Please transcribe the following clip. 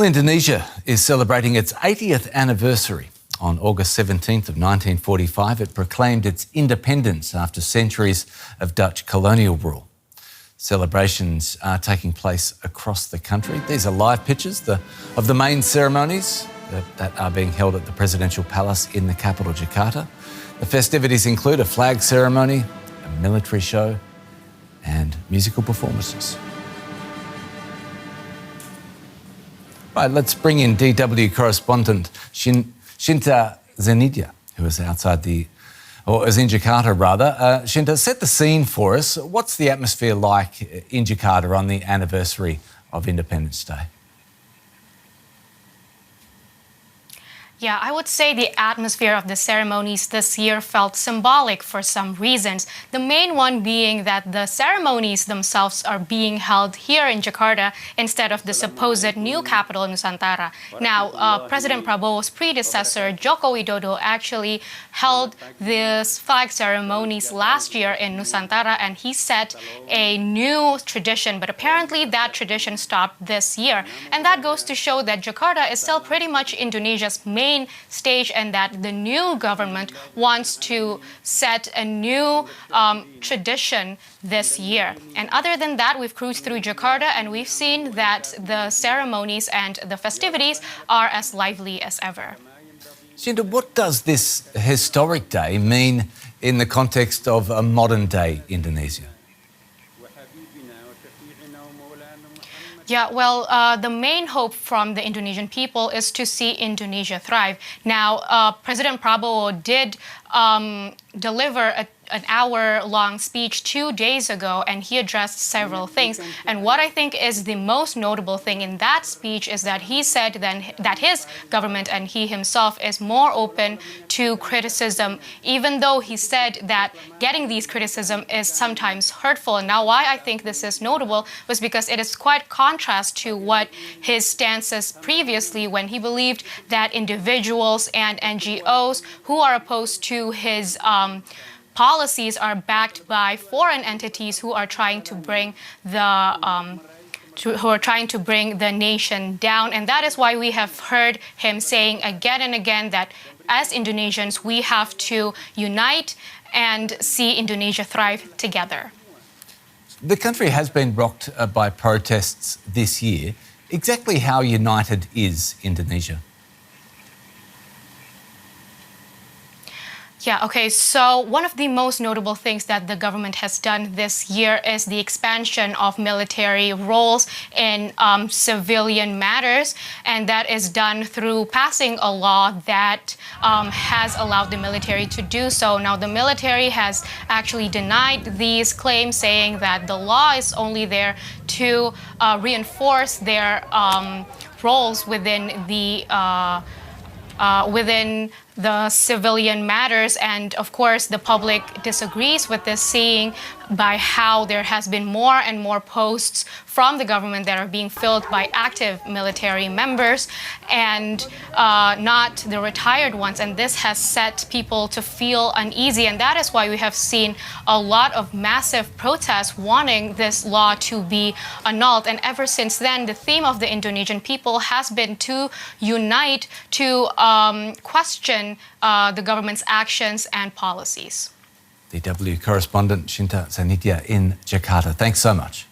Well, Indonesia is celebrating its 80th anniversary. On August 17th of 1945, it proclaimed its independence after centuries of Dutch colonial rule. Celebrations are taking place across the country. These are live pictures of the main ceremonies that are being held at the Presidential Palace in the capital, Jakarta. The festivities include a flag ceremony, a military show and musical performances. Right, let's bring in DW correspondent Cinta Zanidya, who is is in Jakarta rather. Cinta, set the scene for us. What's the atmosphere like in Jakarta on the anniversary of Independence Day? Yeah, I would say the atmosphere of the ceremonies this year felt symbolic for some reasons. The main one being that the ceremonies themselves are being held here in Jakarta instead of the supposed new capital, Nusantara. Now, President Prabowo's predecessor, Joko Widodo, actually held these flag ceremonies last year in Nusantara, and he set a new tradition, but apparently that tradition stopped this year. And that goes to show that Jakarta is still pretty much Indonesia's main stage, and that the new government wants to set a new tradition this year. And other than that, we've cruised through Jakarta and we've seen that the ceremonies and the festivities are as lively as ever. Cinta, what does this historic day mean in the context of a modern-day Indonesia? Yeah, well, the main hope from the Indonesian people is to see Indonesia thrive. Now, President Prabowo did deliver an hour-long speech 2 days ago, and he addressed several things. And what I think is the most notable thing in that speech is that he said that his government and he himself is more open to criticism, even though he said that getting these criticism is sometimes hurtful. And now why I think this is notable was because it is quite contrast to what his stances previously, when he believed that individuals and NGOs who are opposed to his policies are backed by foreign entities who are trying to bring the nation down. And that is why we have heard him saying again and again that as Indonesians, we have to unite and see Indonesia thrive together. The country has been rocked by protests this year. Exactly how united is Indonesia? Yeah, okay, so one of the most notable things that the government has done this year is the expansion of military roles in civilian matters, and that is done through passing a law that has allowed the military to do so. Now, the military has actually denied these claims, saying that the law is only there to reinforce their roles within the civilian matters. And of course, the public disagrees with this, seeing by how there has been more and more posts from the government that are being filled by active military members and not the retired ones. And this has set people to feel uneasy. And that is why we have seen a lot of massive protests wanting this law to be annulled. And ever since then, the theme of the Indonesian people has been to unite, to question the government's actions and policies. DW correspondent Cinta Zanidya in Jakarta. Thanks so much.